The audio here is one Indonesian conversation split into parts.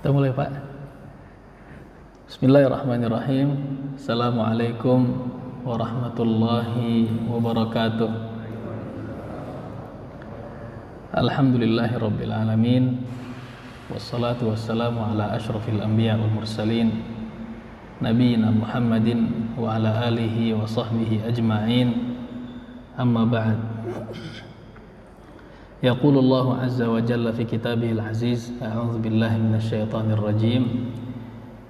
Kita mulai, Pak. Bismillahirrahmanirrahim. Assalamualaikum warahmatullahi wabarakatuh. Alhamdulillahirabbil alamin. Wassalatu wassalamu ala asyrafil anbiya wal mursalin nabiyina Muhammadin wa ala alihi wa sahbihi ajma'in. Amma ba'd. يقول الله عز وجل في كتابه العزيز أعوذ بالله من الشيطان الرجيم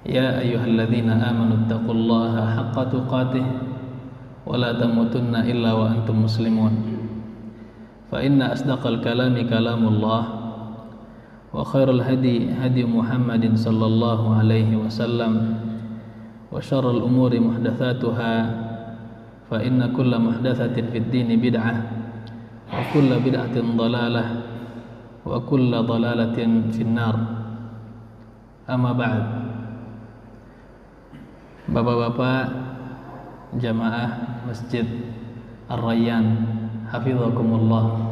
يا أيها الذين آمنوا اتقوا الله حق تقاته ولا تموتن إلا وأنتم مسلمون فإن أصدق الكلام كلام الله وخير الهدي هدي محمد صلى الله عليه وسلم وشر الأمور محدثاتها فإن كل محدثة في الدين بدعة وكل بدعة ضلالة وكل ضلالة في النار. Amma ba'd. Bapak-bapak jamaah Masjid Ar-Rayyan hafizakumullah.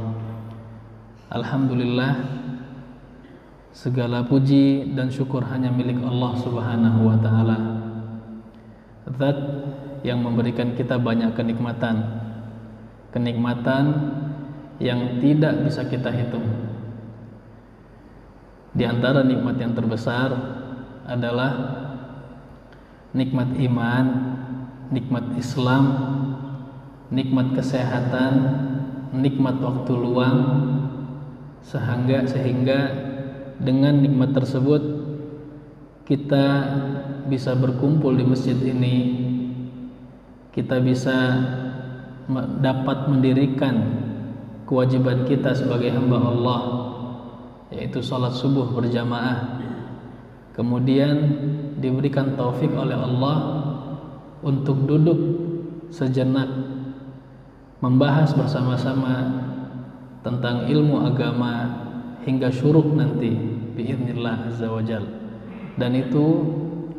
Alhamdulillah, segala puji dan syukur hanya milik Allah Subhanahu wa taala. Zat yang memberikan kita banyak kenikmatan yang tidak bisa kita hitung. Di antara nikmat yang terbesar adalah nikmat iman, nikmat Islam, nikmat kesehatan, nikmat waktu luang, sehingga dengan nikmat tersebut kita bisa berkumpul di masjid ini, kita bisa dapat mendirikan kewajiban kita sebagai hamba Allah, yaitu salat subuh berjamaah. Kemudian diberikan taufik oleh Allah untuk duduk sejenak membahas bersama-sama tentang ilmu agama hingga syuruk nanti biiznillah azza wajal. Dan itu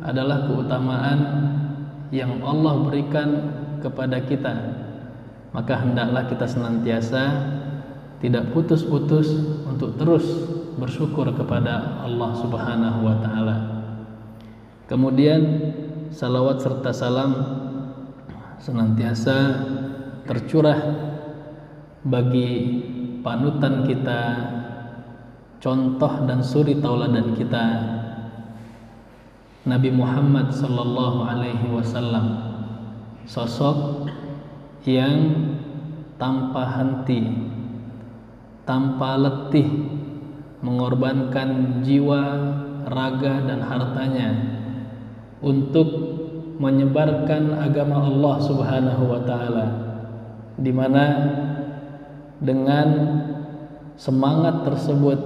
adalah keutamaan yang Allah berikan kepada kita. Maka hendaklah kita senantiasa tidak putus-putus untuk terus bersyukur kepada Allah Subhanahu wa taala. Kemudian salawat serta salam senantiasa tercurah bagi panutan kita, contoh dan suri tauladan kita, Nabi Muhammad sallallahu alaihi wasallam, sosok yang tanpa henti, tanpa letih mengorbankan jiwa, raga dan hartanya untuk menyebarkan agama Allah Subhanahu wa taala, di mana dengan semangat tersebut,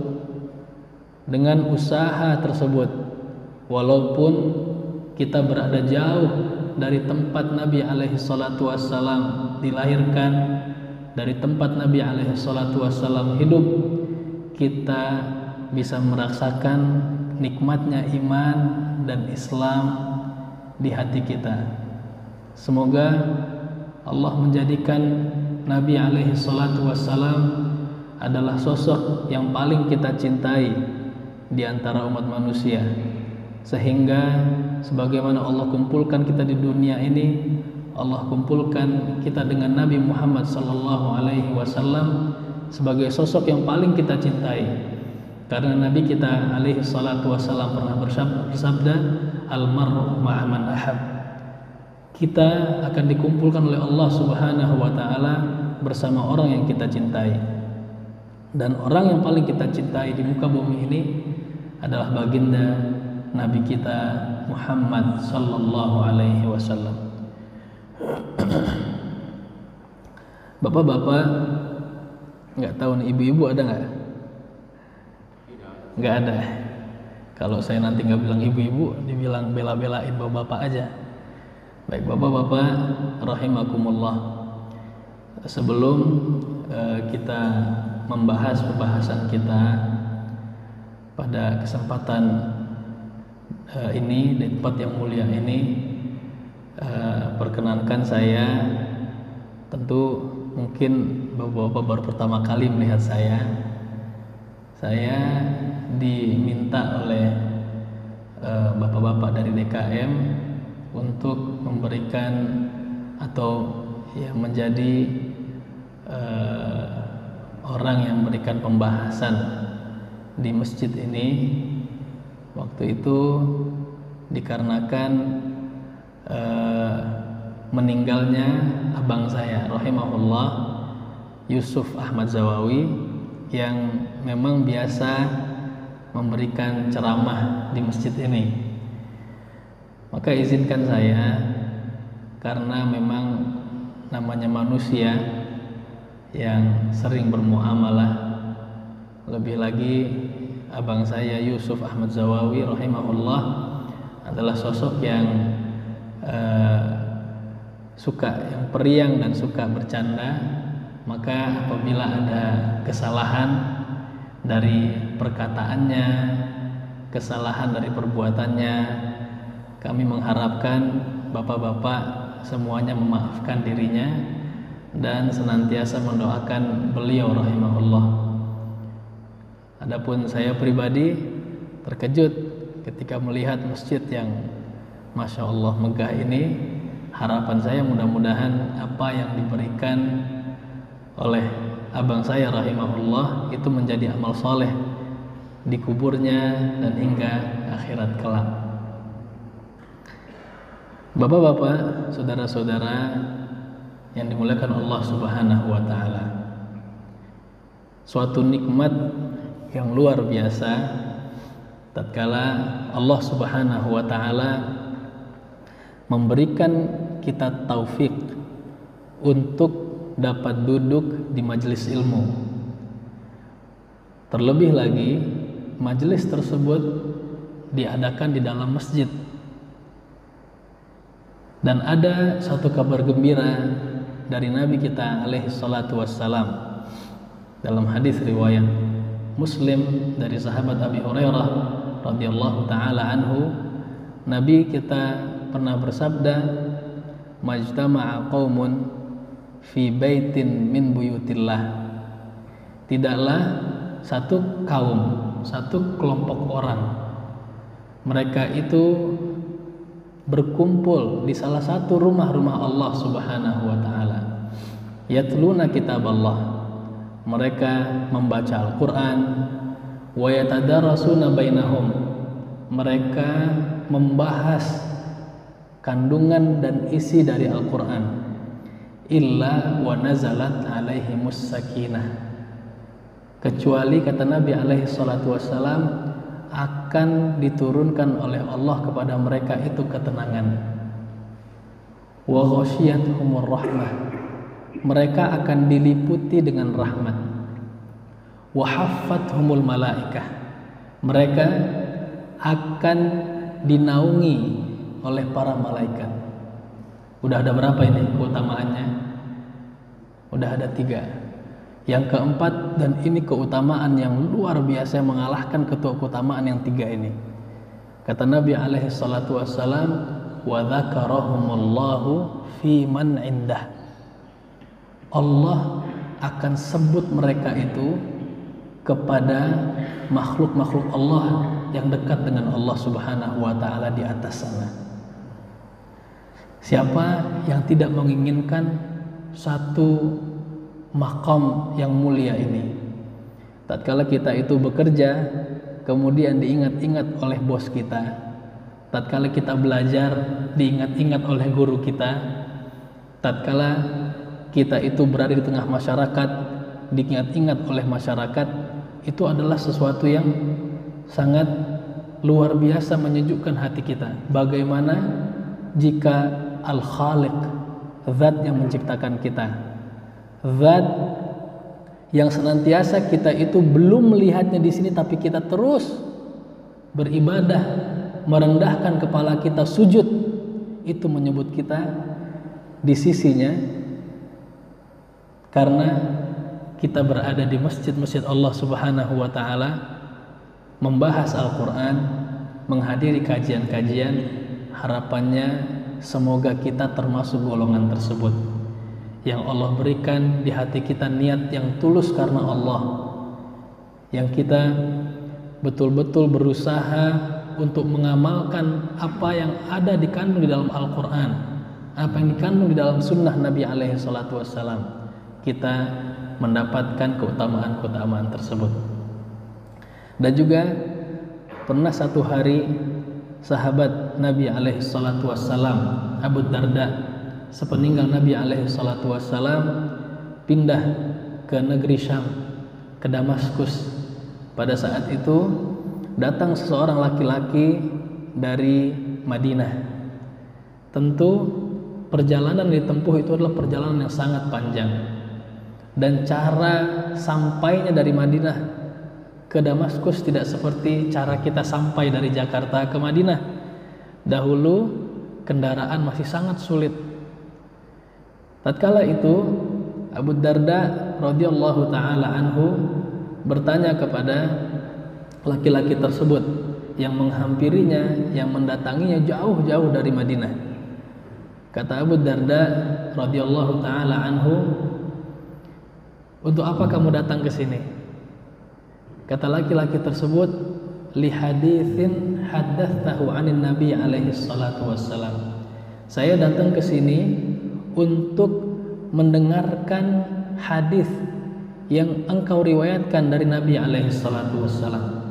dengan usaha tersebut, walaupun kita berada jauh dari tempat Nabi alaihi salatu wassalam dilahirkan, dari tempat Nabi alaihi salatu wassalam hidup, kita bisa merasakan nikmatnya iman dan Islam di hati kita. Semoga Allah menjadikan Nabi alaihi salatu wassalam adalah sosok yang paling kita cintai di antara umat manusia, sehingga sebagaimana Allah kumpulkan kita di dunia ini, Allah kumpulkan kita dengan Nabi Muhammad sallallahu alaihi wasallam sebagai sosok yang paling kita cintai. Karena Nabi kita alaihi salatu wasallam pernah bersabda, al-mar'u ma'a man ahab. Kita akan dikumpulkan oleh Allah Subhanahu wa taala bersama orang yang kita cintai. Dan orang yang paling kita cintai di muka bumi ini adalah baginda Nabi kita Muhammad sallallahu alaihi wasallam. Bapak-bapak, nggak tahu nih, ibu-ibu ada nggak? Nggak ada. Kalau saya nanti nggak bilang ibu-ibu, dibilang bela-belain bapak-bapak aja. Baik bapak-bapak rahimakumullah, sebelum kita membahas pembahasan kita pada kesempatan ini di tempat yang mulia ini, perkenankan saya, tentu mungkin bapak-bapak baru pertama kali melihat saya diminta oleh bapak-bapak dari DKM untuk memberikan atau ya menjadi orang yang memberikan pembahasan di masjid ini. Waktu itu dikarenakan meninggalnya abang saya rahimahullah, Yusuf Ahmad Zawawi, yang memang biasa memberikan ceramah di masjid ini. Maka izinkan saya, karena memang namanya manusia yang sering bermuamalah, lebih lagi abang saya Yusuf Ahmad Zawawi rahimahullah adalah sosok yang yang periang dan suka bercanda. Maka apabila ada kesalahan dari perkataannya, kesalahan dari perbuatannya, kami mengharapkan bapak-bapak semuanya memaafkan dirinya dan senantiasa mendoakan beliau rahimahullah. Adapun saya pribadi terkejut ketika melihat masjid yang Masya Allah megah ini. Harapan saya mudah-mudahan apa yang diberikan oleh abang saya rahimahullah itu menjadi amal soleh di kuburnya dan hingga akhirat kelak. Bapak-bapak, saudara-saudara yang dimuliakan Allah Subhanahu wa taala, suatu nikmat yang luar biasa tatkala Allah Subhanahu wa taala memberikan kita taufik untuk dapat duduk di majelis ilmu. Terlebih lagi majelis tersebut diadakan di dalam masjid. Dan ada satu kabar gembira dari Nabi kita alaihi salatu wassalam dalam hadis riwayat Muslim dari sahabat Abi Hurairah radhiyallahu taala anhu. Nabi kita pernah bersabda, majtama'a qaumun fi baitin min buyutillah. Tidaklah satu kaum, satu kelompok orang, mereka itu berkumpul di salah satu rumah-rumah Allah Subhanahu wa taala. Yatluna kitab Allah. Mereka membaca Al-Qur'an, wa yatadarasuna bainahum. Mereka membahas kandungan dan isi dari Al-Qur'an. Illa wa nazalat alaihimus sakinah. Kecuali kata Nabi alaihi salatu wassalam, akan diturunkan oleh Allah kepada mereka itu ketenangan. Wa ghasyiyatuhumur rahmah. Mereka akan diliputi dengan rahmat. Wa haffathumul malaikah. Mereka akan dinaungi oleh para malaikat. Udah ada berapa ini keutamaannya? Udah ada 3. Yang keempat, dan ini keutamaan yang luar biasa yang mengalahkan keutamaan yang 3 ini. Kata Nabi alaihi salatu wassalam, wa dzakarahumullahu fi man indah. Allah akan sebut mereka itu kepada makhluk-makhluk Allah yang dekat dengan Allah Subhanahu wa taala di atas sana. Siapa yang tidak menginginkan satu maqam yang mulia ini? Tatkala kita itu bekerja, kemudian diingat-ingat oleh bos kita. Tatkala kita belajar, diingat-ingat oleh guru kita. Tatkala kita itu berada di tengah masyarakat, diingat-ingat oleh masyarakat. Itu adalah sesuatu yang sangat luar biasa menyejukkan hati kita. Bagaimana jika Al-Khaliq, zat yang menciptakan kita, zat yang senantiasa kita itu belum melihatnya di sini, tapi kita terus beribadah, merendahkan kepala kita, sujud, itu menyebut kita di sisinya karena kita berada di masjid-masjid Allah Subhanahu wa taala, membahas Al-Qur'an, menghadiri kajian-kajian. Harapannya semoga kita termasuk golongan tersebut yang Allah berikan di hati kita niat yang tulus karena Allah, yang kita betul-betul berusaha untuk mengamalkan apa yang ada dikandung di dalam Al-Quran, apa yang dikandung di dalam sunnah Nabi alaihi salatu wassalam, kita mendapatkan keutamaan-keutamaan tersebut. Dan juga pernah satu hari sahabat Nabi alaihi salatu wassalam, Abu Darda, sepeninggal Nabi alaihi salatu wassalam, pindah ke negeri Syam, ke Damaskus. Pada saat itu datang seseorang laki-laki dari Madinah. Tentu perjalanan ditempuh itu adalah perjalanan yang sangat panjang, dan cara sampainya dari Madinah ke Damaskus tidak seperti cara kita sampai dari Jakarta ke Madinah. Dahulu kendaraan masih sangat sulit. Tatkala itu Abu Darda radhiyallahu taala anhu bertanya kepada laki-laki tersebut yang menghampirinya, yang mendatanginya jauh-jauh dari Madinah. Kata Abu Darda radhiyallahu taala anhu, "Untuk apa kamu datang ke sini?" Kata laki-laki tersebut, "Li haditsin haddatsahu 'anin Nabi alaihi salatu wassalam." Saya datang ke sini untuk mendengarkan hadis yang engkau riwayatkan dari Nabi alaihi salatu wassalam.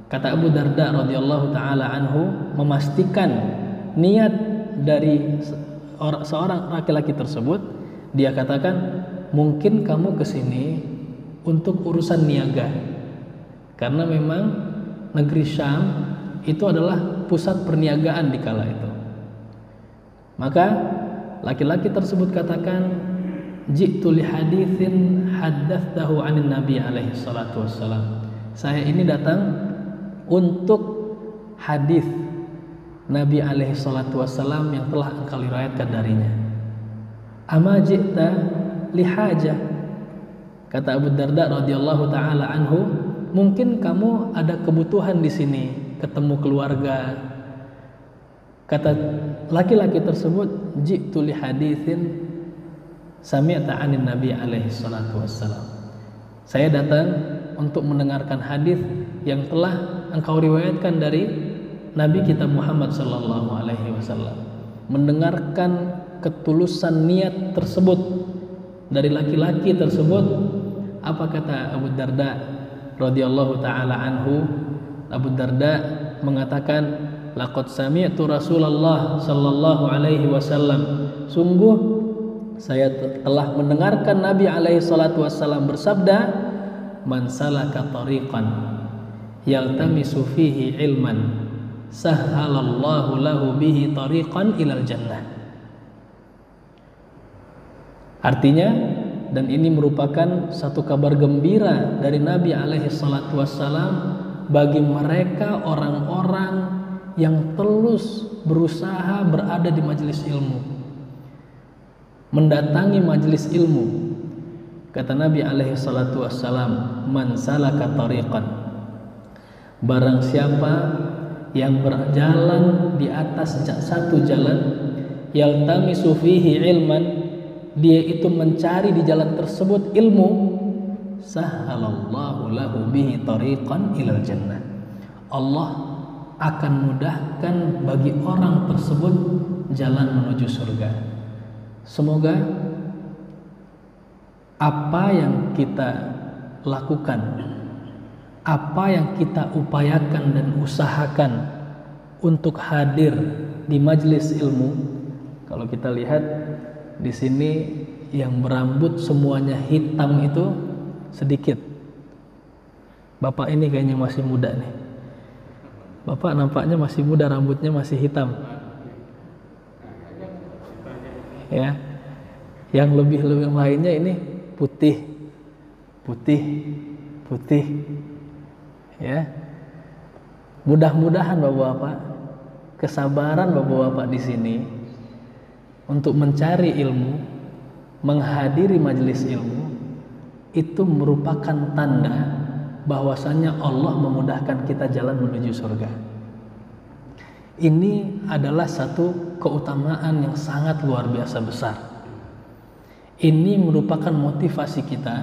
Kata Abu Darda radhiyallahu taala anhu, memastikan niat dari seorang laki-laki tersebut. Dia katakan, "Mungkin kamu kesini untuk urusan niaga." Karena memang negeri Syam itu adalah pusat perniagaan di kala itu. Maka laki-laki tersebut katakan, "Ji'tu li haditsin haddatsahu 'anin Nabi alaihi salatu wassalam." Saya ini datang untuk hadis Nabi alaihi salatu wassalam yang telah engkau riwayatkan darinya. "Ama ji'ta li hajah?" Kata Abu Darda radhiyallahu taala anhu, "Mungkin kamu ada kebutuhan di sini, ketemu keluarga." Kata laki-laki tersebut, "Ji'tu li haditsin sami'ta 'anin Nabi alaihi salatu wassalam." Saya datang untuk mendengarkan hadis yang telah engkau riwayatkan dari Nabi kita Muhammad sallallahu alaihi wasallam. Mendengarkan ketulusan niat tersebut dari laki-laki tersebut. Apa kata Abu Darda radhiyallahu taala anhu? Abu Darda mengatakan, "Laqad sami'tu Rasulullah sallallahu alaihi wasallam." Sungguh saya telah mendengarkan Nabi alaihi salatu wassalam bersabda, "Man salaka tariqan yaltamisu fihi ilman sahhalallahu lahu bihi tariqan ilal jannah." Artinya, dan ini merupakan satu kabar gembira dari Nabi alaihi salatu wassalam bagi mereka orang-orang yang terus berusaha berada di majelis ilmu, mendatangi majelis ilmu. Kata Nabi alaihi salatu wassalam, "Man salaka tariqan." Barang siapa yang berjalan di atas satu jalan, yaltamisu fihi ilman, dia itu mencari di jalan tersebut ilmu, sahhalallahu lahu bihi tariqan ilal jannah. Allah akan mudahkan bagi orang tersebut jalan menuju surga. Semoga apa yang kita lakukan, apa yang kita upayakan dan usahakan untuk hadir di majelis ilmu. Kalau kita lihat di sini yang berambut semuanya hitam itu sedikit. Bapak ini kayaknya masih muda nih. Bapak nampaknya masih muda, rambutnya masih hitam. Ya. Yang lebih lainnya ini putih. Ya. Mudah-mudahan Bapak-bapak, kesabaran Bapak-bapak di sini untuk mencari ilmu, menghadiri majelis ilmu, itu merupakan tanda bahwasanya Allah memudahkan kita jalan menuju surga. Ini adalah satu keutamaan yang sangat luar biasa besar. Ini merupakan motivasi kita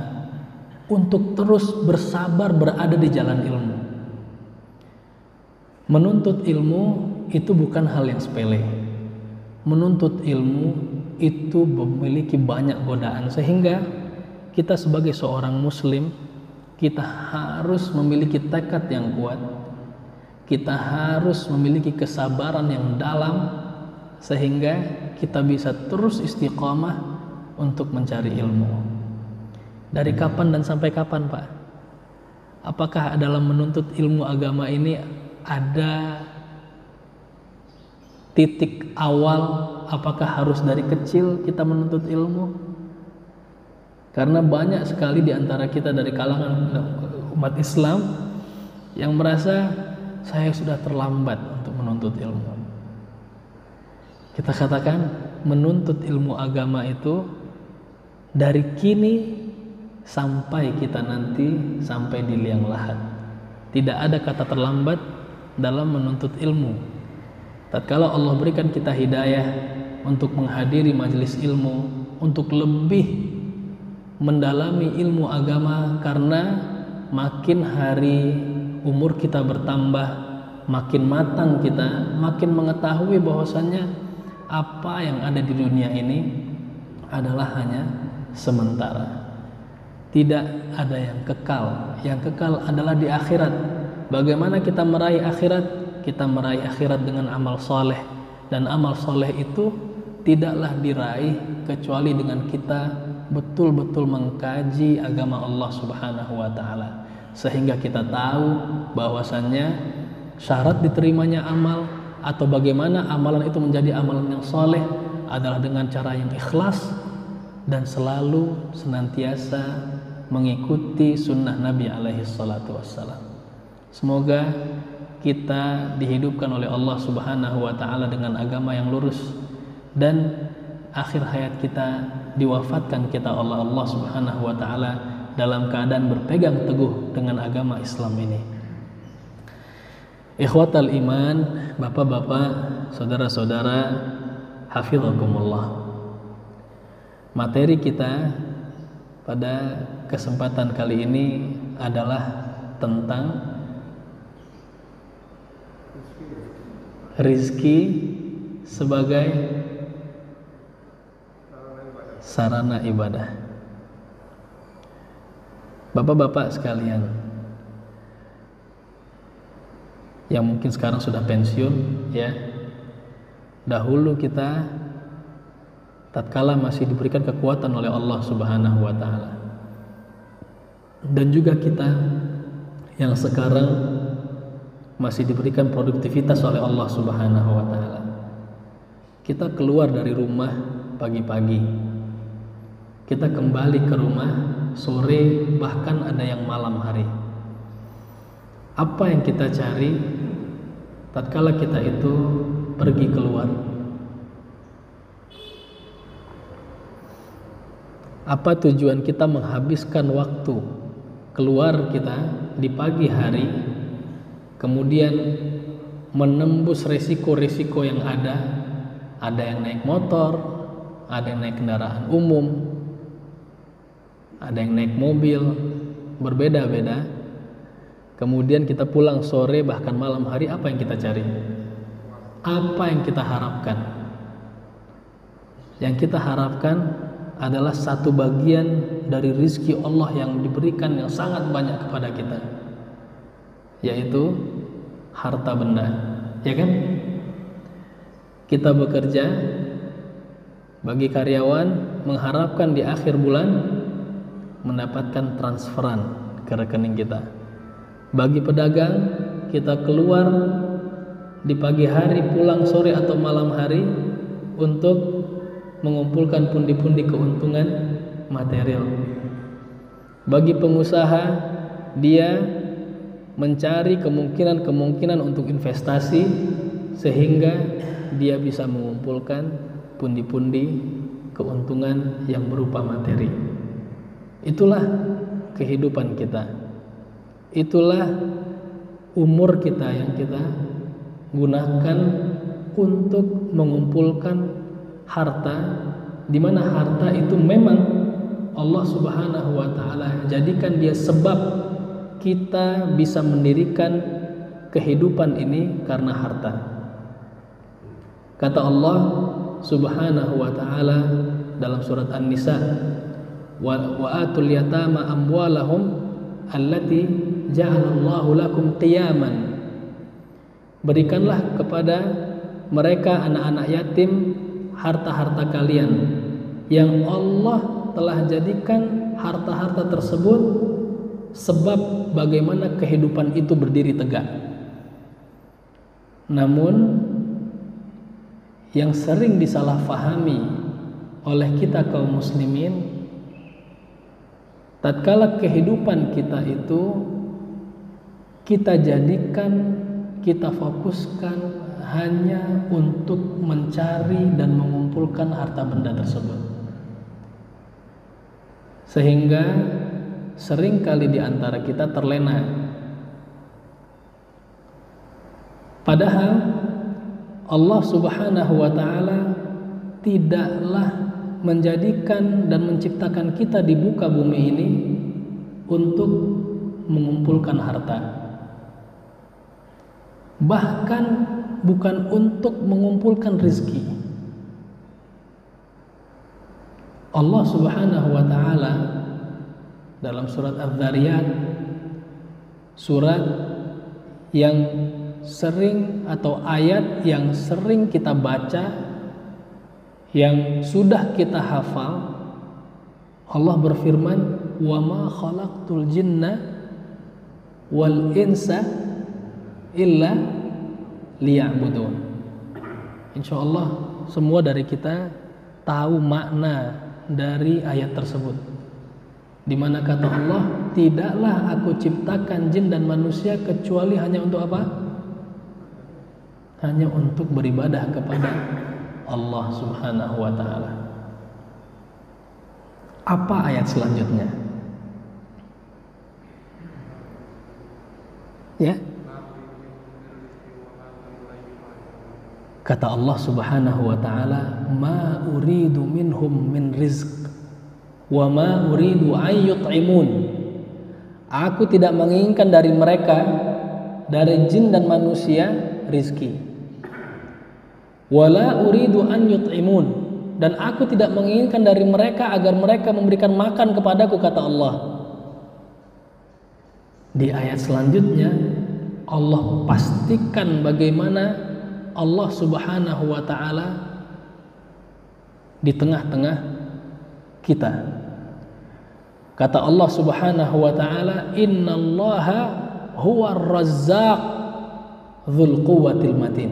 untuk terus bersabar berada di jalan ilmu. Menuntut ilmu itu bukan hal yang sepele. Menuntut ilmu itu memiliki banyak godaan, sehingga kita sebagai seorang muslim, kita harus memiliki tekad yang kuat, kita harus memiliki kesabaran yang dalam, sehingga kita bisa terus istiqamah untuk mencari ilmu. Dari kapan dan sampai kapan, Pak? Apakah dalam menuntut ilmu agama ini ada titik awal? Apakah harus dari kecil kita menuntut ilmu? Karena banyak sekali di antara kita dari kalangan umat Islam yang merasa saya sudah terlambat untuk menuntut ilmu. Kita katakan menuntut ilmu agama itu dari kini sampai kita nanti sampai di liang lahat. Tidak ada kata terlambat dalam menuntut ilmu. Tatkala Allah berikan kita hidayah untuk menghadiri majelis ilmu, untuk lebih mendalami ilmu agama, karena makin hari umur kita bertambah, makin matang kita, makin mengetahui bahwasannya apa yang ada di dunia ini adalah hanya sementara. Tidak ada yang kekal. Yang kekal adalah di akhirat. Bagaimana kita meraih akhirat? Kita meraih akhirat dengan amal soleh, dan amal soleh itu tidaklah diraih kecuali dengan kita betul-betul mengkaji agama Allah Subhanahu wa Ta'ala, sehingga kita tahu bahwasannya syarat diterimanya amal atau bagaimana amalan itu menjadi amalan yang soleh adalah dengan cara yang ikhlas dan selalu senantiasa mengikuti sunnah Nabi alaihi salatu wassalam. Semoga kita dihidupkan oleh Allah Subhanahu wa Ta'ala dengan agama yang lurus, dan akhir hayat kita diwafatkan kita oleh Allah Subhanahu wa Ta'ala dalam keadaan berpegang teguh dengan agama Islam ini. Ikhwatal iman, bapak-bapak, saudara-saudara, hafizakumullah. Materi kita pada kesempatan kali ini adalah tentang rizki sebagai sarana ibadah. Bapak-bapak sekalian yang mungkin sekarang sudah pensiun, ya, dahulu kita tatkala masih diberikan kekuatan oleh Allah Subhanahu wa Ta'ala, dan juga kita yang sekarang masih diberikan produktivitas oleh Allah Subhanahu wa Ta'ala, kita keluar dari rumah pagi-pagi, kita kembali ke rumah sore, bahkan ada yang malam hari. Apa yang kita cari tatkala kita itu pergi keluar? Apa tujuan kita menghabiskan waktu keluar kita di pagi hari, kemudian menembus resiko-resiko yang ada? Ada yang naik motor, ada yang naik kendaraan umum, ada yang naik mobil, berbeda-beda. Kemudian kita pulang sore bahkan malam hari. Apa yang kita cari? Apa yang kita harapkan? Yang kita harapkan adalah satu bagian dari rizki Allah yang diberikan yang sangat banyak kepada kita, yaitu harta benda, ya kan? Kita bekerja bagi karyawan mengharapkan di akhir bulan mendapatkan transferan ke rekening kita. Bagi pedagang, kita keluar di pagi hari, pulang sore atau malam hari untuk mengumpulkan pundi-pundi keuntungan material. Bagi pengusaha, dia mencari kemungkinan untuk investasi sehingga dia bisa mengumpulkan pundi-pundi keuntungan yang berupa materi. Itulah kehidupan kita. Itulah umur kita yang kita gunakan untuk mengumpulkan harta, di mana harta itu memang Allah Subhanahu wa Ta'ala jadikan dia sebab kita bisa mendirikan kehidupan ini karena harta. Kata Allah Subhanahu wa ta'ala dalam surat An-Nisa, wa atul yatama amwalahum allati ja'alallahu lakum qiyaman. Berikanlah kepada mereka anak-anak yatim harta-harta kalian yang Allah telah jadikan harta-harta tersebut sebab bagaimana kehidupan itu berdiri tegak. Namun yang sering disalahfahami oleh kita kaum muslimin, tatkala kehidupan kita itu kita jadikan, kita fokuskan hanya untuk mencari dan mengumpulkan harta benda tersebut, sehingga seringkali di antara kita terlena. Padahal Allah Subhanahu wa ta'ala tidaklah menjadikan dan menciptakan kita di muka bumi ini untuk mengumpulkan harta, bahkan bukan untuk mengumpulkan rizki. Allah Subhanahu wa ta'ala dalam surat Adz-Dzariyat, surat yang sering atau ayat yang sering kita baca, yang sudah kita hafal, Allah berfirman, wa ma khalaqtul jinna wal insa illa liya'budun. Insyaallah semua dari kita tahu makna dari ayat tersebut, di mana kata Allah, tidaklah aku ciptakan jin dan manusia kecuali hanya untuk apa? Hanya untuk beribadah kepada Allah Subhanahu wa ta'ala. Apa ayat selanjutnya? Ya. Kata Allah Subhanahu wa ta'ala, ma uridu minhum min rizq wa ma uridu an yut'imun. Aku tidak menginginkan dari mereka, dari jin dan manusia, rizki. Wala uridu an yut'imun, dan aku tidak menginginkan dari mereka agar mereka memberikan makan kepadaku, kata Allah. Di ayat selanjutnya Allah pastikan bagaimana Allah Subhanahu wa ta'ala di tengah-tengah kita. Kata Allah Subhanahu wa ta'ala, innallaha huwar razzaq dzul quwwatil matin.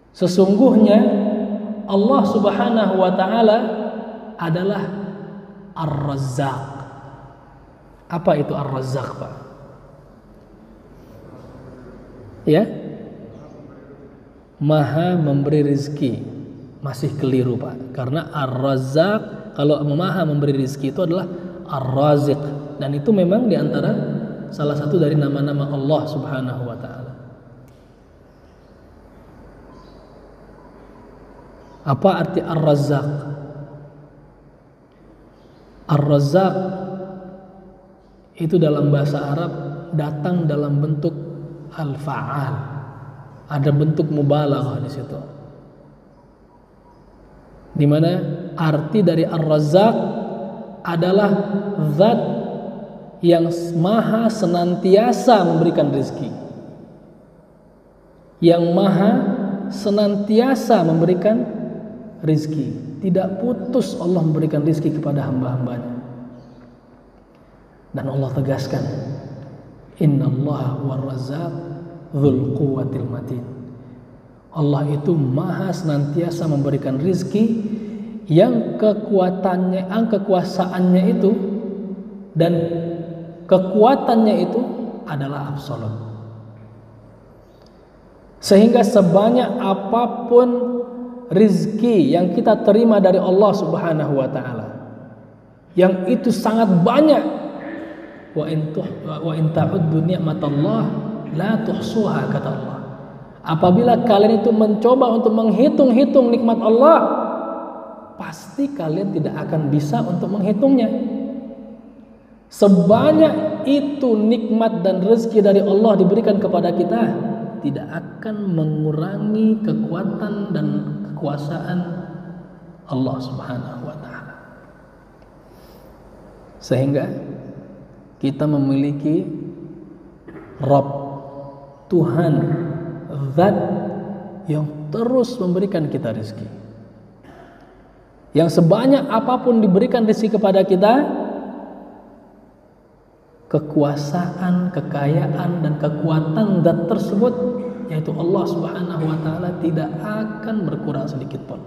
Sesungguhnya Allah Subhanahu wa ta'ala adalah Ar-Razzaq. Apa itu Ar-Razzaq, Pak? Ya? Maha memberi rizki. Masih keliru, Pak. Karena Ar-Razzaq, kalau maha memberi rizki itu adalah Ar-Raziq. Dan itu memang diantara salah satu dari nama-nama Allah Subhanahu wa ta'ala. Apa arti Ar-Razzaq? Ar-Razzaq itu dalam bahasa Arab datang dalam bentuk al-fa'al. Ada bentuk mubalaghah di situ. Di mana arti dari Ar-Razzaq adalah zat yang maha senantiasa memberikan rezeki. Yang maha senantiasa memberikan rizki, tidak putus Allah memberikan rizki kepada hamba-hambanya. Dan Allah tegaskan, innallaha war-razzaq dzul quwwatil matin. Allah itu maha senantiasa memberikan rizki yang kekuatannya, kekuasaannya itu dan kekuatannya itu adalah absolut. Sehingga sebanyak apapun rizki yang kita terima dari Allah Subhanahu wa ta'ala, yang itu sangat banyak, wa in ta'uddu ni'matallah la tuhsuha, kata Allah. Apabila kalian itu mencoba untuk menghitung-hitung nikmat Allah, pasti kalian tidak akan bisa untuk menghitungnya. Sebanyak itu nikmat dan rezeki dari Allah diberikan kepada kita, tidak akan mengurangi kekuatan dan kekuasaan Allah Subhanahu wa taala. Sehingga kita memiliki Rabb, Tuhan, Zat yang terus memberikan kita rezeki. Yang sebanyak apapun diberikan rezeki kepada kita, kekuasaan, kekayaan dan kekuatan Zat tersebut, yaitu Allah Subhanahu wa taala, tidak akan berkurang sedikit pun.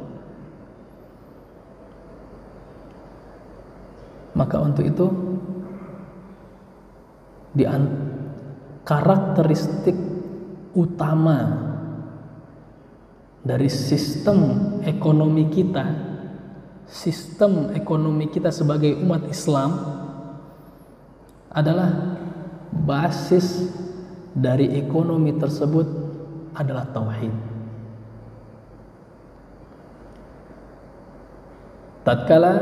Maka untuk itu karakteristik utama dari sistem ekonomi kita sebagai umat Islam adalah basis dari ekonomi tersebut adalah tauhid. Tatkala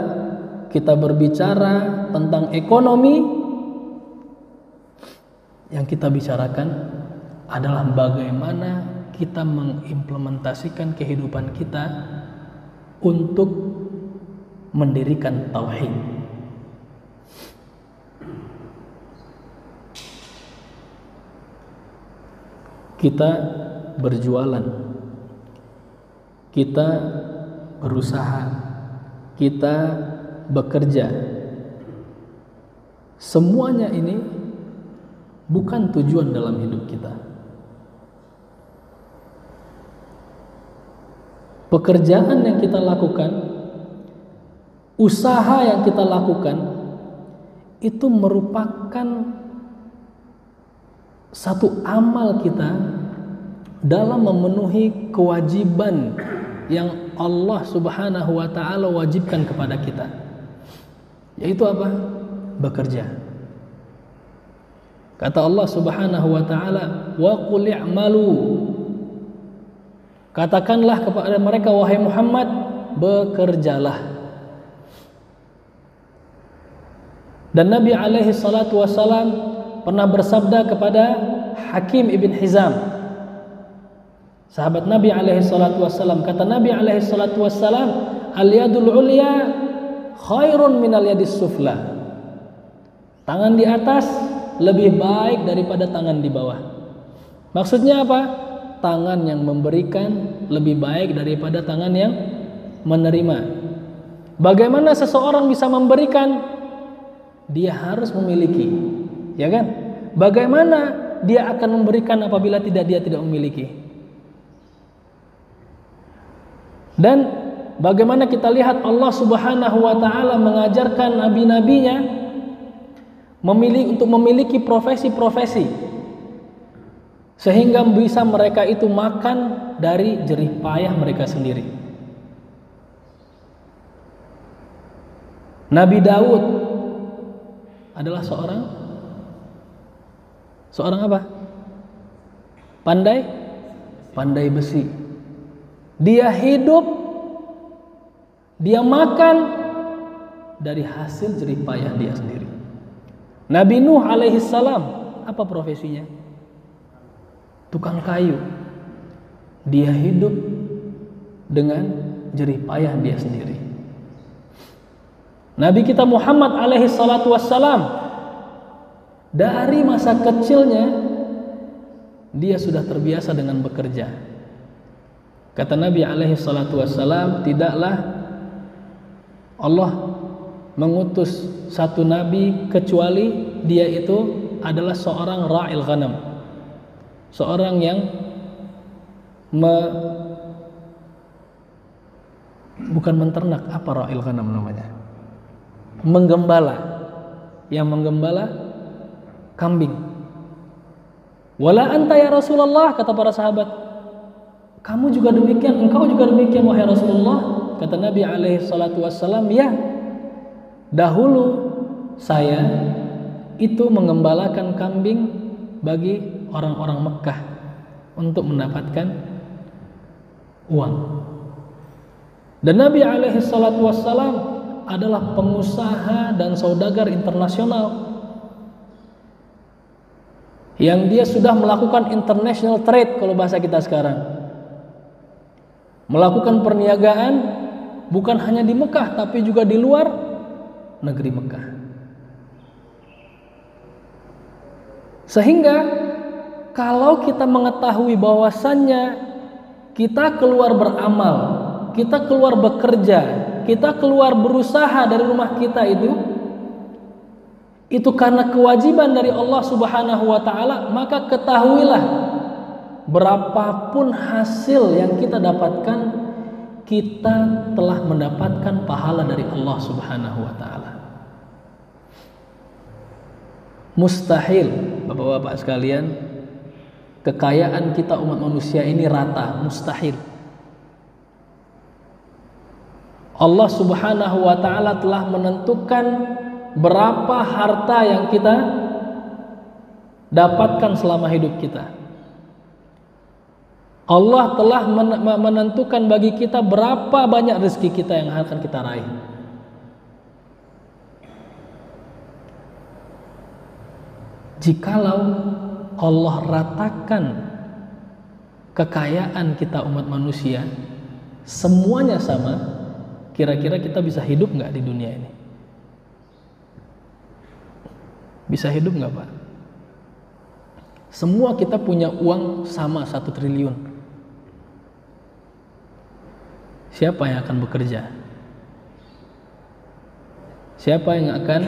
kita berbicara tentang ekonomi, yang kita bicarakan adalah bagaimana kita mengimplementasikan kehidupan kita untuk mendirikan tauhid. Kita berjualan, kita berusaha, kita bekerja. Semuanya ini bukan tujuan dalam hidup kita. Pekerjaan yang kita lakukan, usaha yang kita lakukan, itu merupakan satu amal kita dalam memenuhi kewajiban yang Allah Subhanahu wa taala wajibkan kepada kita. Yaitu apa? Bekerja. Kata Allah Subhanahu wa taala, "Wa qul i'malu." Katakanlah kepada mereka, wahai Muhammad, bekerjalah. Dan Nabi alaihi salatu wassalam pernah bersabda kepada Hakim ibn Hizam, sahabat Nabi alaihi salatu wassalam. Kata Nabi alaihi salatu wassalam, "Al-yadul ulya khairun minal yadis sufla." Tangan di atas lebih baik daripada tangan di bawah. Maksudnya apa? Tangan yang memberikan lebih baik daripada tangan yang menerima. Bagaimana seseorang bisa memberikan? Dia harus memiliki, ya kan? Bagaimana dia akan memberikan apabila dia tidak memiliki? Dan bagaimana kita lihat Allah Subhanahu wa taala mengajarkan nabi-nabinya untuk memiliki profesi-profesi sehingga bisa mereka itu makan dari jerih payah mereka sendiri. Nabi Daud adalah seorang apa? Pandai besi. Dia hidup, dia makan dari hasil jerih payah dia sendiri. Nabi Nuh alaihi salam, apa profesinya? Tukang kayu. Dia hidup dengan jerih payah dia sendiri. Nabi kita Muhammad alaihi salatu wassalam, dari masa kecilnya dia sudah terbiasa dengan bekerja. Kata Nabi alaihi salatu wassalam, tidaklah Allah mengutus satu nabi kecuali dia itu adalah seorang ra'il ghanam, seorang yang bukan menternak, apa ra'il ghanam namanya? Menggembala, yang menggembala kambing. Wala anta ya Rasulullah, kata para sahabat, kamu juga demikian, engkau juga demikian wahai Rasulullah. Kata Nabi alaihi salatu wassalam, ya, dahulu saya itu mengembalakan kambing bagi orang-orang Mekah untuk mendapatkan uang. Dan Nabi alaihi salatu wassalam adalah pengusaha dan saudagar internasional. yang dia sudah melakukan international trade kalau bahasa kita sekarang, melakukan perniagaan bukan hanya di Mekah tapi juga di luar negeri Mekah. Sehingga kalau kita mengetahui bahwasannya kita keluar beramal, kita keluar bekerja, kita keluar berusaha dari rumah kita itu karena kewajiban dari Allah Subhanahu wa taala, maka ketahuilah berapapun hasil yang kita dapatkan, kita telah mendapatkan pahala dari Allah Subhanahu wa taala. Mustahil, Bapak-bapak sekalian, kekayaan kita umat manusia ini rata, mustahil. Allah Subhanahu wa taala telah menentukan berapa harta yang kita dapatkan selama hidup kita. Allah telah menentukan bagi kita berapa banyak rezeki kita yang akan kita raih. Jikalau Allah ratakan kekayaan kita umat manusia semuanya sama, kira-kira kita bisa hidup nggak di dunia ini? Bisa hidup nggak, Pak? Semua kita punya uang sama 1 triliun. Siapa yang akan bekerja? Siapa yang akan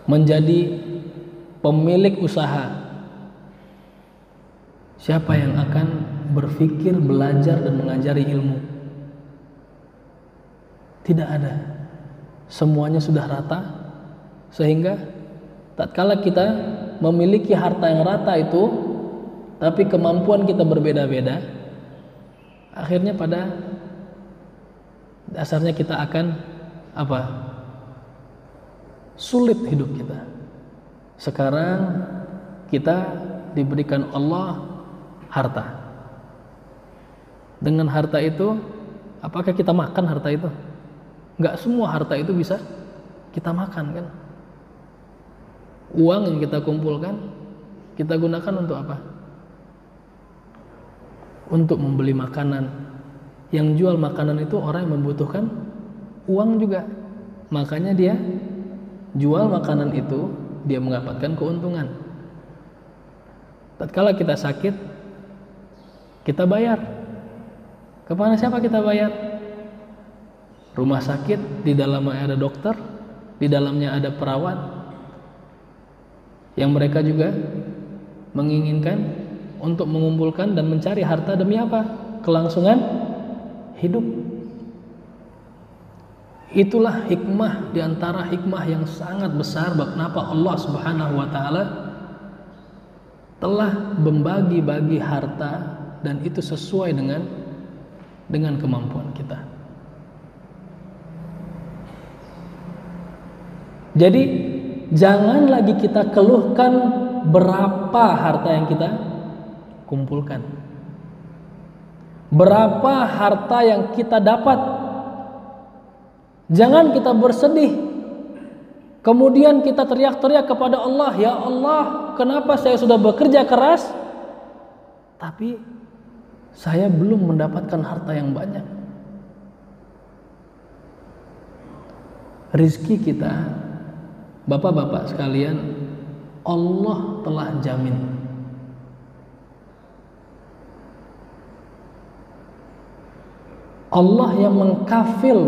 menjadi pemilik usaha? Siapa yang akan berpikir, belajar dan mengajari ilmu? Tidak ada. Semuanya sudah rata, sehingga tatkala kita memiliki harta yang rata itu, tapi kemampuan kita berbeda-beda, akhirnya pada dasarnya kita akan apa? Sulit hidup kita. Sekarang kita diberikan Allah harta. Dengan harta itu, apakah kita makan harta itu? Enggak semua harta itu bisa kita makan, kan? Uang yang kita kumpulkan, kita gunakan untuk apa? Untuk membeli makanan. Yang jual makanan itu orang yang membutuhkan uang juga. Makanya dia jual makanan itu, dia mendapatkan keuntungan. Tatkala kita sakit, kita bayar. Kepada siapa kita bayar? Rumah sakit, di dalamnya ada dokter, di dalamnya ada perawat, yang mereka juga menginginkan untuk mengumpulkan dan mencari harta demi apa? Kelangsungan hidup. Itulah hikmah diantara hikmah yang sangat besar kenapa Allah Subhanahu wa taala telah membagi-bagi harta, dan itu sesuai dengan kemampuan kita. Jadi jangan lagi kita keluhkan berapa harta yang kita kumpulkan, berapa harta yang kita dapat. Jangan kita bersedih, kemudian kita teriak-teriak kepada Allah, ya Allah, kenapa saya sudah bekerja keras tapi saya belum mendapatkan harta yang banyak. Rizki kita, Bapak-bapak sekalian, Allah telah jamin. Allah yang mengkafil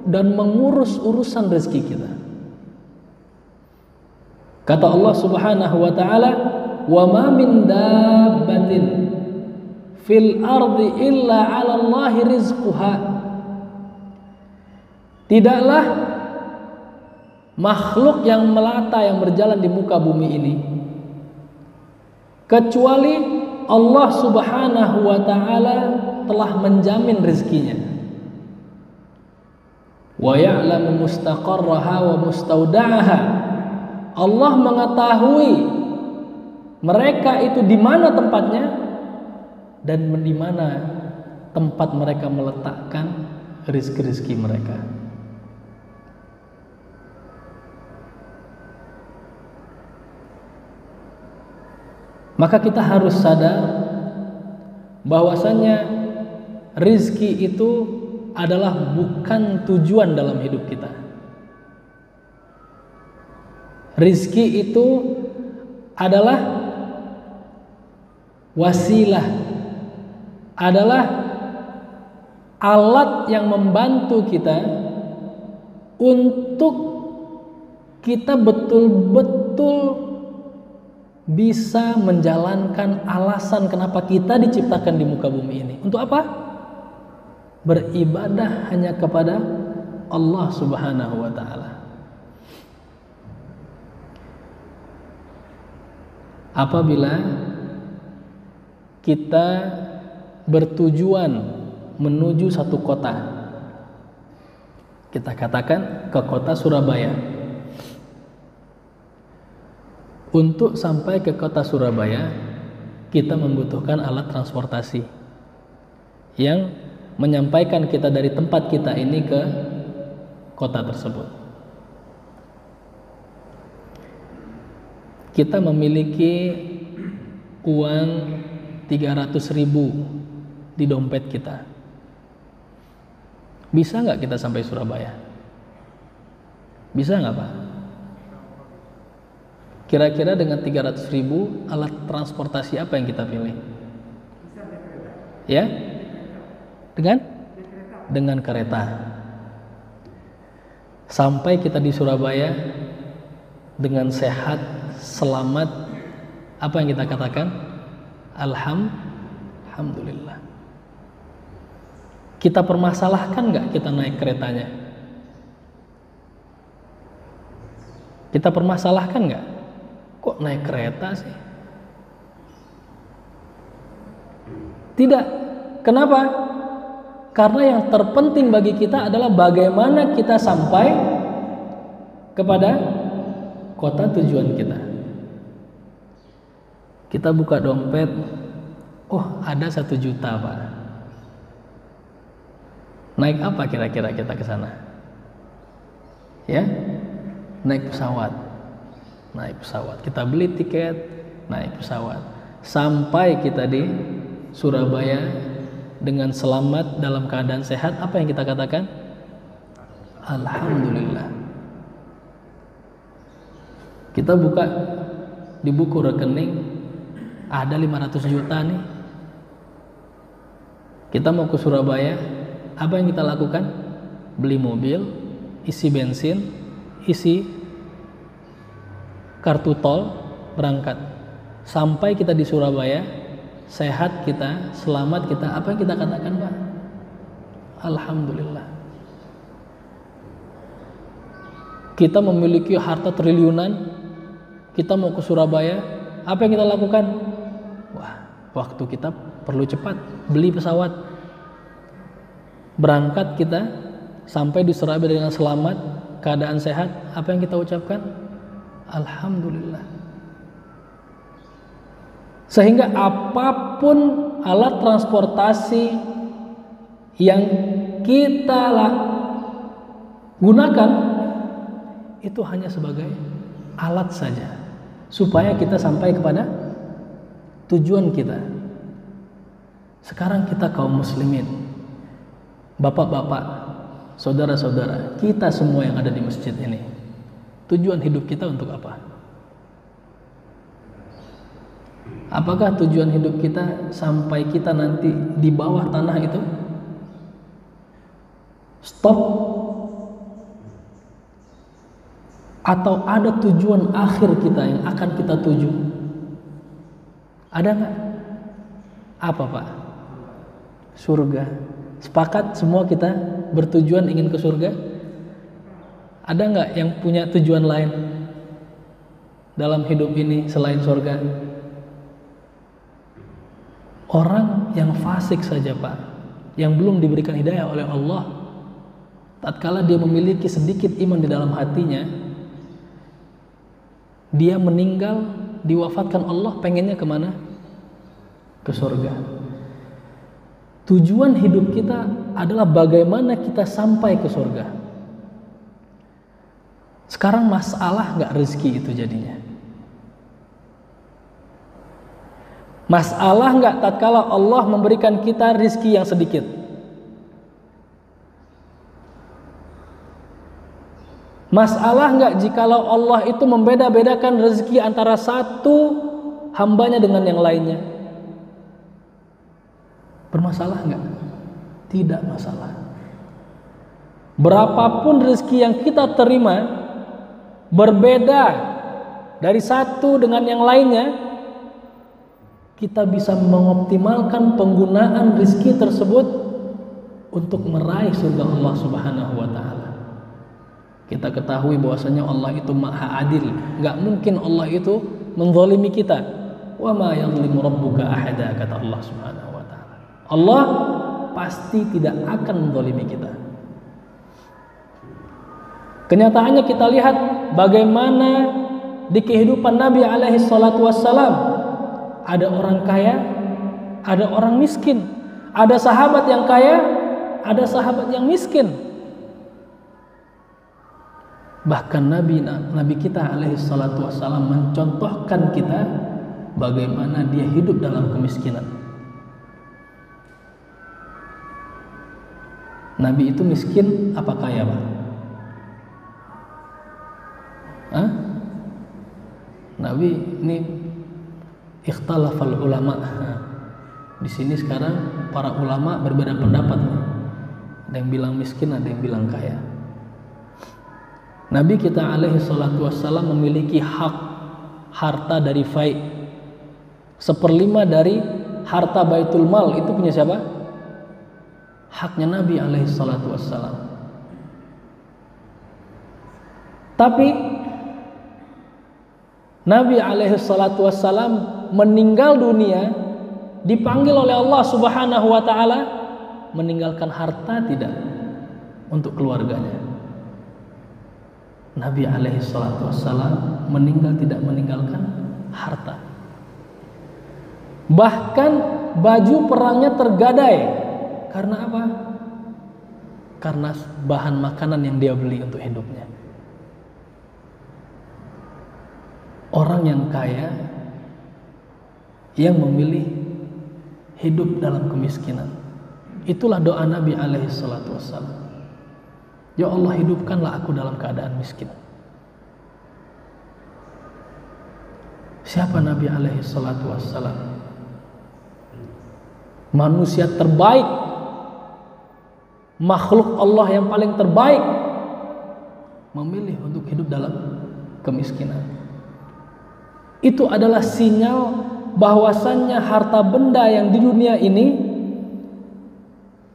dan mengurus urusan rezeki kita. Kata Allah Subhanahu wa taala, "Wa ma min dabbatin fil ardi illa 'ala Allahi rizquha." Tidaklah makhluk yang melata yang berjalan di muka bumi ini kecuali Allah Subhanahu wa taala telah menjamin rezekinya. Wa ya'lamu mustaqarraha wa mustauda'aha. Allah mengetahui mereka itu di mana tempatnya dan di mana tempat mereka meletakkan rezeki-rezeki mereka. Maka kita harus sadar bahwasanya rizki itu adalah bukan tujuan dalam hidup kita. Rizki itu adalah wasilah, adalah alat yang membantu kita untuk kita betul-betul bisa menjalankan alasan kenapa kita diciptakan di muka bumi ini. Untuk apa? Beribadah hanya kepada Allah Subhanahu wa ta'ala. Apabila kita bertujuan menuju satu kota, kita katakan ke kota Surabaya. Untuk sampai ke kota Surabaya, kita membutuhkan alat transportasi yang menyampaikan kita dari tempat kita ini ke kota tersebut. Kita memiliki uang 300.000 di dompet kita. Bisa nggak kita sampai Surabaya? Bisa nggak, Pak? Kira-kira dengan 300.000 alat transportasi apa yang kita pilih? Ya? Dengan kereta. Sampai kita di Surabaya dengan sehat, selamat, apa yang kita katakan? Alhamdulillah. Kita permasalahkan nggak kita naik keretanya? Kita permasalahkan nggak? Kok naik kereta sih? Tidak. Kenapa? Karena yang terpenting bagi kita adalah bagaimana kita sampai kepada kota tujuan kita. Kita buka dompet, oh ada 1 juta, Pak. Naik apa kira-kira kita ke sana? Ya, naik pesawat. Naik pesawat. Kita beli tiket, naik pesawat. Sampai kita di Surabaya dengan selamat dalam keadaan sehat, apa yang kita katakan? Alhamdulillah. Kita buka di buku rekening, ada 500 juta nih. Kita mau ke Surabaya, apa yang kita lakukan? Beli mobil, isi bensin, isi kartu tol, berangkat. Sampai kita di Surabaya, sehat kita, selamat kita, apa yang kita katakan, Pak? Alhamdulillah. Kita memiliki harta triliunan, kita mau ke Surabaya, apa yang kita lakukan? Wah, waktu kita perlu cepat, beli pesawat, berangkat kita, sampai di Surabaya dengan selamat, keadaan sehat, apa yang kita ucapkan? Alhamdulillah. Sehingga apapun alat transportasi yang kita gunakan itu hanya sebagai alat saja supaya kita sampai kepada tujuan kita. Sekarang kita kaum muslimin, bapak-bapak, saudara-saudara, kita semua yang ada di masjid ini, tujuan hidup kita untuk apa? Apakah tujuan hidup kita sampai kita nanti di bawah tanah itu stop? Atau ada tujuan akhir kita yang akan kita tuju? Ada nggak? Apa, Pak? Surga. Sepakat semua kita bertujuan ingin ke surga? Ada nggak yang punya tujuan lain dalam hidup ini selain surga? Orang yang fasik saja, Pak, yang belum diberikan hidayah oleh Allah, tatkala dia memiliki sedikit iman di dalam hatinya, dia meninggal, diwafatkan Allah, pengennya kemana? Ke surga. Tujuan hidup kita adalah bagaimana kita sampai ke surga. Sekarang masalah nggak rezeki itu jadinya. Masalah nggak tatkala Allah memberikan kita rizki yang sedikit? Masalah nggak jikalau Allah itu membeda-bedakan rezeki antara satu hambanya dengan yang lainnya? Bermasalah nggak? Tidak masalah. Berapapun rezeki yang kita terima berbeda dari satu dengan yang lainnya, kita bisa mengoptimalkan penggunaan rezeki tersebut untuk meraih surga Allah Subhanahu wa Ta'ala. Kita ketahui bahwasanya Allah itu Maha Adil, nggak mungkin Allah itu menzalimi kita. Wa ma yadhlimu rabbuka ahada, kata Allah Subhanahu wa Ta'ala. Allah pasti tidak akan menzalimi kita. Kenyataannya kita lihat bagaimana di kehidupan Nabi alaihi salatu wassalam, ada orang kaya, ada orang miskin, ada sahabat yang kaya, ada sahabat yang miskin. Bahkan Nabi kita alaihi salatu wassalam mencontohkan kita bagaimana dia hidup dalam kemiskinan. Nabi itu miskin apa kaya, Pak? Hah? Nabi ini ikhtalafal ulama. Di sini sekarang para ulama berbeda pendapat. Ada yang bilang miskin, ada yang bilang kaya. Nabi kita alaihi salatu wassalam memiliki hak harta dari fai. 1/5 dari harta Baitul Mal itu punya siapa? Haknya Nabi alaihi salatu wassalam. Tapi Nabi alaihi salatu wassalam meninggal dunia, dipanggil oleh Allah Subhanahu wa Ta'ala, meninggalkan harta tidak untuk keluarganya. Nabi alaihi salatu wassalam meninggal tidak meninggalkan harta. Bahkan baju perangnya tergadai. Karena apa? Karena bahan makanan yang dia beli untuk hidupnya. Orang yang kaya yang memilih hidup dalam kemiskinan. Itulah doa Nabi alaihi salatu wassalam. Ya Allah, hidupkanlah aku dalam keadaan miskin. Siapa Nabi alaihi salatu wassalam? Manusia terbaik, makhluk Allah yang paling terbaik, memilih untuk hidup dalam kemiskinan. Itu adalah sinyal bahwasannya harta benda yang di dunia ini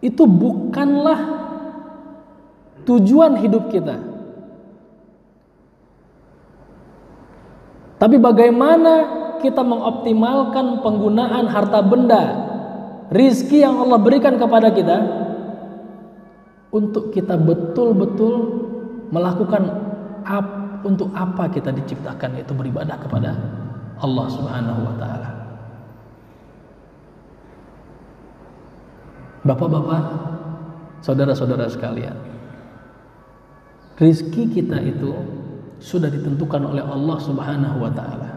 itu bukanlah tujuan hidup kita. Tapi bagaimana kita mengoptimalkan penggunaan harta benda, rizki yang Allah berikan kepada kita, untuk kita betul-betul melakukan untuk apa kita diciptakan, yaitu beribadah kepada Allah Subhanahu wa Ta'ala. Bapak-bapak, saudara-saudara sekalian, rizki kita itu sudah ditentukan oleh Allah Subhanahu wa Ta'ala.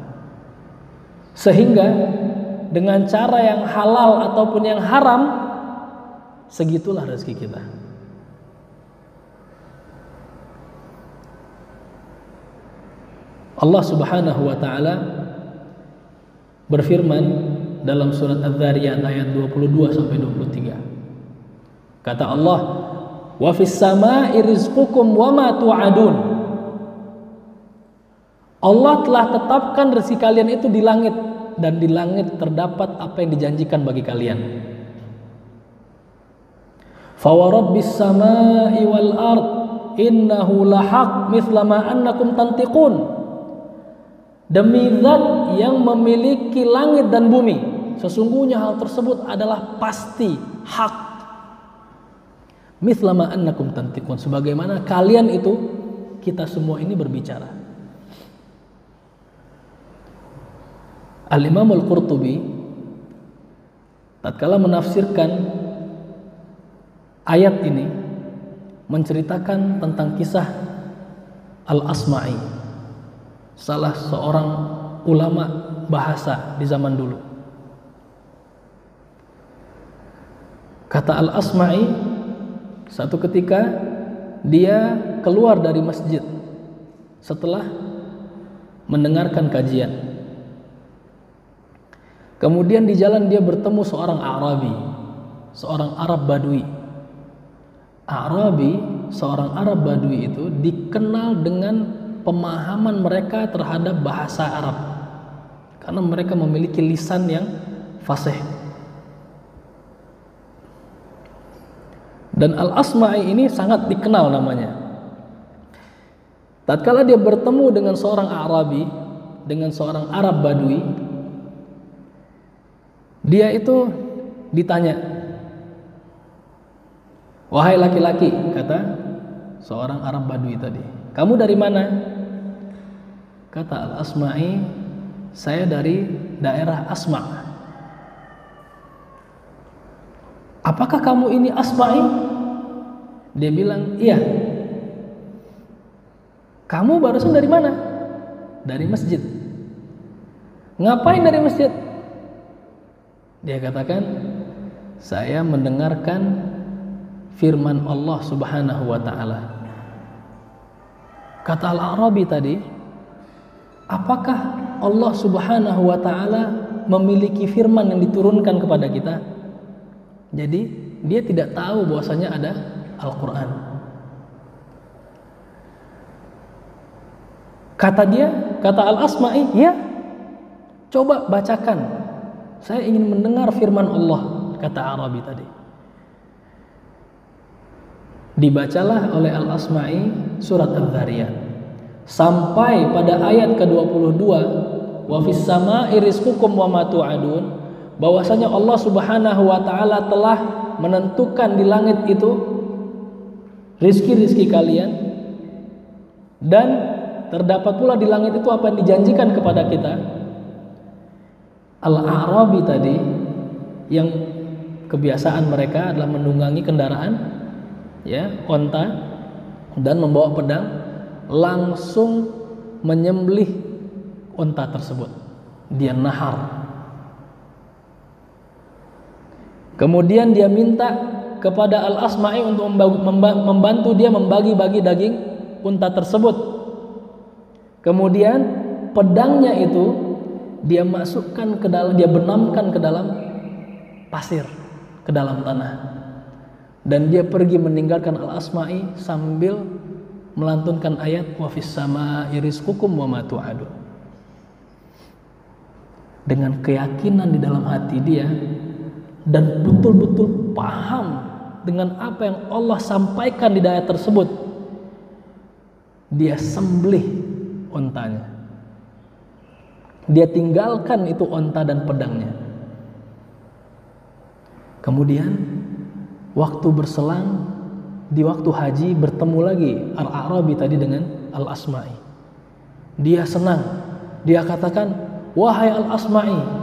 Sehingga dengan cara yang halal ataupun yang haram, segitulah rezeki kita. Allah Subhanahu wa Ta'ala berfirman dalam surat Az-Zariyat ayat 22 sampai 23. Kata Allah, wa fis samaa'i rizqukum wa ma tu'adun. Allah telah tetapkan rezeki kalian itu di langit, dan di langit terdapat apa yang dijanjikan bagi kalian. Fa wa rabbis samaa'i wal ard innahu lahaq mithla ma annakum tantiqun. Demi zat yang memiliki langit dan bumi, sesungguhnya hal tersebut adalah pasti, hak. Mithla ma annakum tantiqun, sebagaimana kalian itu, kita semua ini berbicara. Al-Imam Al-Qurtubi tatkala menafsirkan ayat ini, menceritakan tentang kisah Al-Asma'i, salah seorang ulama bahasa di zaman dulu. Kata Al-Asma'i, satu ketika dia keluar dari masjid setelah mendengarkan kajian. Kemudian di jalan dia bertemu seorang Arabi, seorang Arab Badui. Arabi, seorang Arab Badui itu dikenal dengan pemahaman mereka terhadap bahasa Arab, karena mereka memiliki lisan yang fasih. Dan Al-Asma'i ini sangat dikenal namanya. Tatkala dia bertemu dengan seorang Arabi, dengan seorang Arab Badui, dia itu ditanya, "Wahai laki-laki," kata seorang Arab Badui tadi, "kamu dari mana?" Kata Al-Asma'i, "Saya dari daerah Asma'." "Apakah kamu ini Asma'i?" Dia bilang, "Iya." "Kamu barusan dari mana?" "Dari masjid." "Ngapain dari masjid?" Dia katakan, "Saya mendengarkan firman Allah Subhanahu wa ta'ala." Kata Al-Arabi tadi, apakah Allah Subhanahu wa ta'ala memiliki firman yang diturunkan kepada kita? Jadi dia tidak tahu bahwasanya ada Al-Quran. Kata Al-Asma'i, "Ya, coba bacakan. Saya ingin mendengar firman Allah," kata Arabi tadi. Dibacalah oleh Al-Asma'i surat Adz-Dzariyat sampai pada ayat ke-22, "Wa fis sama'i rizqukum wa ma tu'adun," bahwasanya Allah Subhanahu wa ta'ala telah menentukan di langit itu rizki-rizki kalian, dan terdapat pula di langit itu apa yang dijanjikan kepada kita. Al-A'rabi tadi, yang kebiasaan mereka adalah menunggangi kendaraan, ya, onta, dan membawa pedang, langsung menyembelih onta tersebut. Dia nahar. Kemudian dia minta kepada Al-Asma'i untuk membantu dia membagi-bagi daging unta tersebut. Kemudian pedangnya itu dia masukkan ke dalam, dia benamkan ke dalam pasir, ke dalam tanah. Dan dia pergi meninggalkan Al-Asma'i sambil melantunkan ayat, "Wa fis sama'i rizqukum wa ma tu'adun." Dengan keyakinan di dalam hati dia dan betul-betul paham dengan apa yang Allah sampaikan di ayat tersebut, dia sembelih ontanya. Dia tinggalkan itu onta dan pedangnya. Kemudian waktu berselang, di waktu haji bertemu lagi Al-A'rabi tadi dengan Al-Asma'i. Dia senang. Dia katakan, "Wahai Al-Asma'i,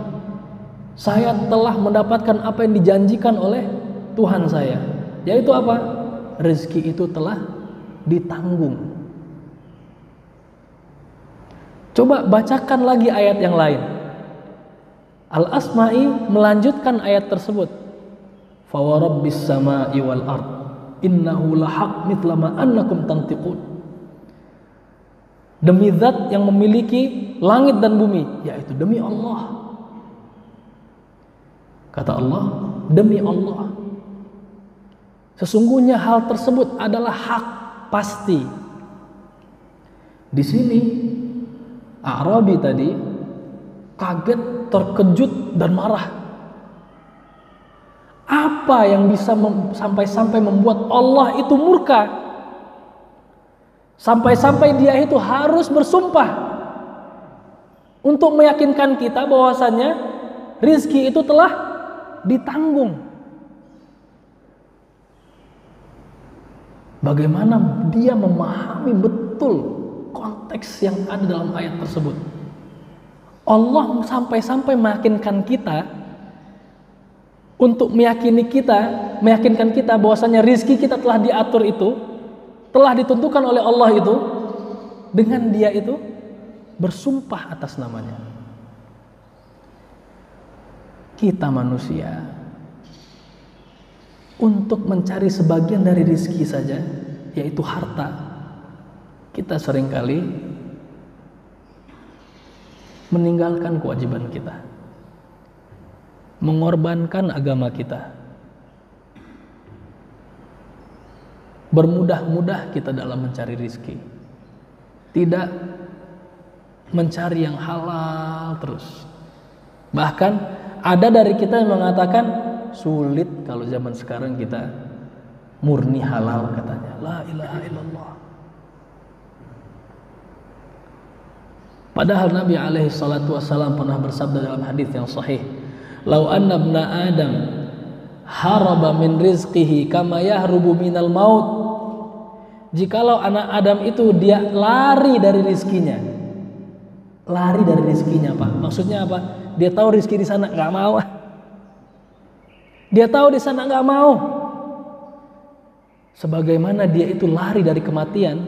saya telah mendapatkan apa yang dijanjikan oleh Tuhan saya." Yaitu apa? Rezeki itu telah ditanggung. Coba bacakan lagi ayat yang lain. Al-Asma'i melanjutkan ayat tersebut. "Fa wa rabbis sama'i wal ard innahu lahaq mithla ma annakum tantiqun." Demi zat yang memiliki langit dan bumi, yaitu demi Allah. Kata Allah, demi Allah, sesungguhnya hal tersebut adalah hak, pasti. Di sini A'rabi tadi kaget, terkejut, dan marah. Apa yang bisa sampai-sampai membuat Allah itu murka? Sampai-sampai dia itu harus bersumpah untuk meyakinkan kita bahwasanya rizki itu telah ditanggung. Bagaimana dia memahami betul konteks yang ada dalam ayat tersebut. Allah sampai-sampai meyakinkan kita untuk meyakinkan kita bahwasanya rizki kita telah diatur itu, telah ditentukan oleh Allah itu, dengan dia itu bersumpah atas namanya. Kita manusia untuk mencari sebagian dari rizki saja, yaitu harta, kita seringkali meninggalkan kewajiban kita, mengorbankan agama kita, bermudah-mudah kita dalam mencari rizki, tidak mencari yang halal terus. Bahkan ada dari kita yang mengatakan sulit kalau zaman sekarang kita murni halal, katanya. La ilaha illallah. Padahal Nabi alaihi salatu wassalam pernah bersabda dalam hadis yang sahih, "Lau anna ibna Adam haraba min rizqihi kama yahrubu minal maut." Jikalau anak Adam itu dia lari dari rizkinya. Lari dari rizkinya, Pak. Maksudnya apa? Dia tahu rizki di sana nggak mau. Dia tahu di sana nggak mau. Sebagaimana dia itu lari dari kematian.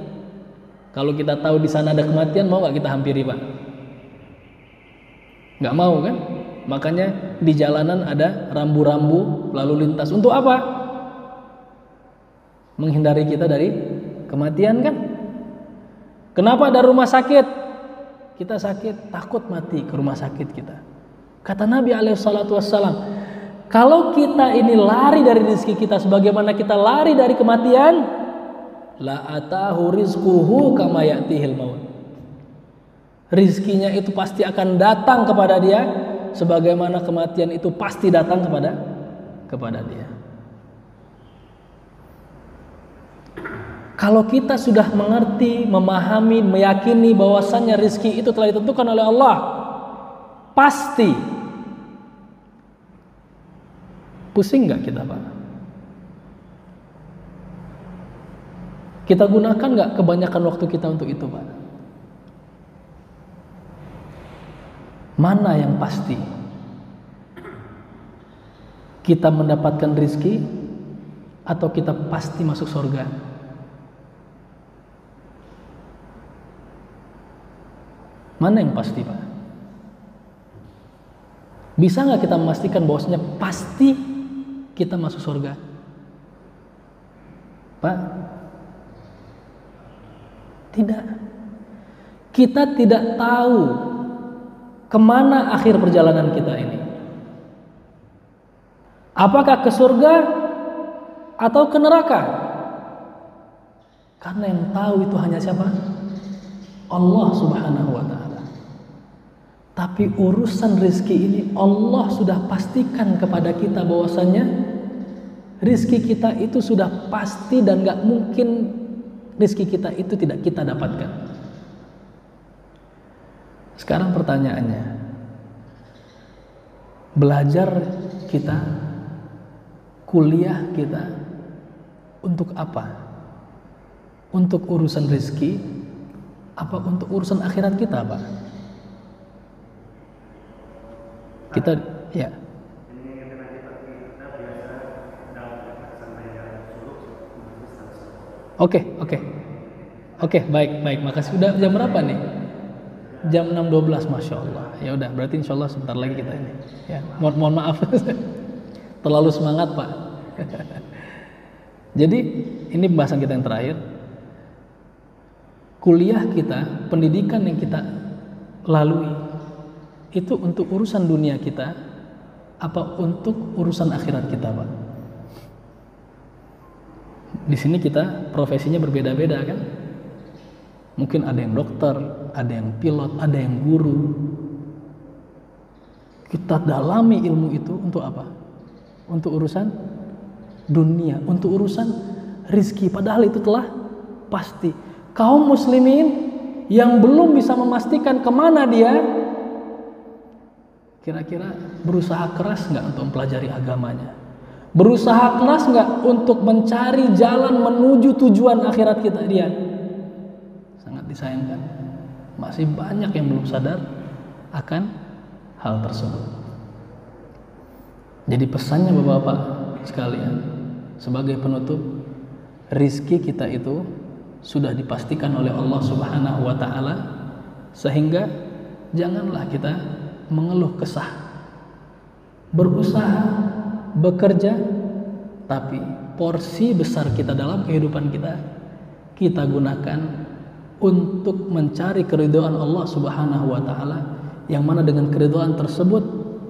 Kalau kita tahu di sana ada kematian, mau nggak kita hampiri, Pak? Nggak mau kan? Makanya di jalanan ada rambu-rambu lalu lintas. Untuk apa? Menghindari kita dari kematian kan? Kenapa ada rumah sakit? Kita sakit, takut mati ke rumah sakit kita. Kata Nabi SAW, kalau kita ini lari dari rezeki kita sebagaimana kita lari dari kematian, la atahu rizquhu kama ya'tihil maut. Rizkinya itu pasti akan datang kepada dia sebagaimana kematian itu pasti datang kepada dia. Kalau kita sudah mengerti, memahami, meyakini bahwasannya rizki itu telah ditentukan oleh Allah, pasti pusing nggak kita, Pak? Kita gunakan nggak kebanyakan waktu kita untuk itu, Pak? Mana yang pasti? Kita mendapatkan rizki atau kita pasti masuk surga? Mana yang pasti, Pak? Bisa nggak kita memastikan bahwasanya pasti kita masuk surga, Pak? Tidak. Kita tidak tahu kemana akhir perjalanan kita ini. Apakah ke surga atau ke neraka? Karena yang tahu itu hanya siapa? Allah Subhanahu wa ta'ala. Tapi urusan rizki ini Allah sudah pastikan kepada kita bahwasannya rizki kita itu sudah pasti dan gak mungkin rizki kita itu tidak kita dapatkan. Sekarang pertanyaannya, belajar kita, kuliah kita untuk apa? Untuk urusan rizki apa untuk urusan akhirat kita, Pak? Kita ya. Oke, baik. Makasih. Udah jam berapa nih? Jam 6.12, Masya Allah. Ya udah, berarti insya Allah sebentar lagi kita ini. Ya, mohon maaf, terlalu semangat, Pak. Jadi ini pembahasan kita yang terakhir. Kuliah kita, pendidikan yang kita lalui, itu untuk urusan dunia kita, apa untuk urusan akhirat kita, Pak? Di sini kita profesinya berbeda-beda kan? Mungkin ada yang dokter, ada yang pilot, ada yang guru. Kita dalami ilmu itu untuk apa? Untuk urusan dunia, untuk urusan rizki. Padahal itu telah pasti. Kaum muslimin yang belum bisa memastikan kemana dia, kira-kira berusaha keras nggak untuk mempelajari agamanya? Berusaha keras nggak untuk mencari jalan menuju tujuan akhirat kita dia? Sangat disayangkan. Masih banyak yang belum sadar akan hal tersebut. Jadi pesannya Bapak-bapak sekalian, sebagai penutup, rizki kita itu sudah dipastikan oleh Allah Subhanahu wa ta'ala, sehingga janganlah kita mengeluh kesah. Berusaha, bekerja tapi porsi besar kita dalam kehidupan kita gunakan untuk mencari keridhaan Allah Subhanahu wa taala, yang mana dengan keridhaan tersebut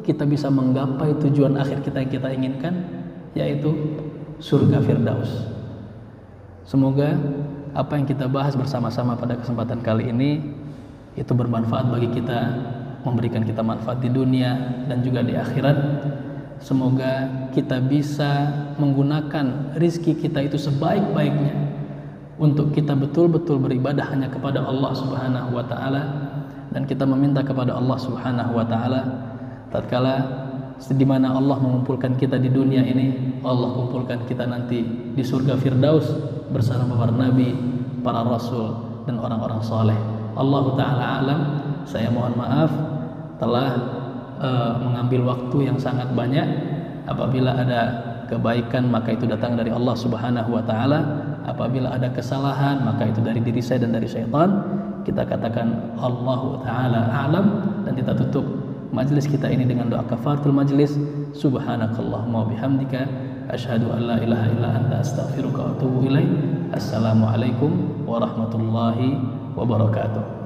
kita bisa menggapai tujuan akhir kita yang kita inginkan, yaitu surga Firdaus. Semoga apa yang kita bahas bersama-sama pada kesempatan kali ini itu bermanfaat bagi kita, memberikan kita manfaat di dunia dan juga di akhirat. Semoga kita bisa menggunakan rizki kita itu sebaik-baiknya untuk kita betul-betul beribadah hanya kepada Allah Subhanahu wa taala, dan kita meminta kepada Allah Subhanahu wa taala tatkala di mana Allah mengumpulkan kita di dunia ini, Allah kumpulkan kita nanti di surga Firdaus bersama para nabi, para rasul dan orang-orang saleh. Allah taala alam. Saya mohon maaf telah mengambil waktu yang sangat banyak. Apabila ada kebaikan maka itu datang dari Allah Subhanahu wa taala. Apabila ada kesalahan maka itu dari diri saya dan dari syaitan. Kita katakan Allah taala alam, dan kita tutup majlis kita ini dengan doa kafaratul majlis. Subhanakallahumma bihamdika asyhadu an la ilaha illa anta astaghfiruka wa atubu ilaik. Assalamualaikum warahmatullahi wabarakatuh.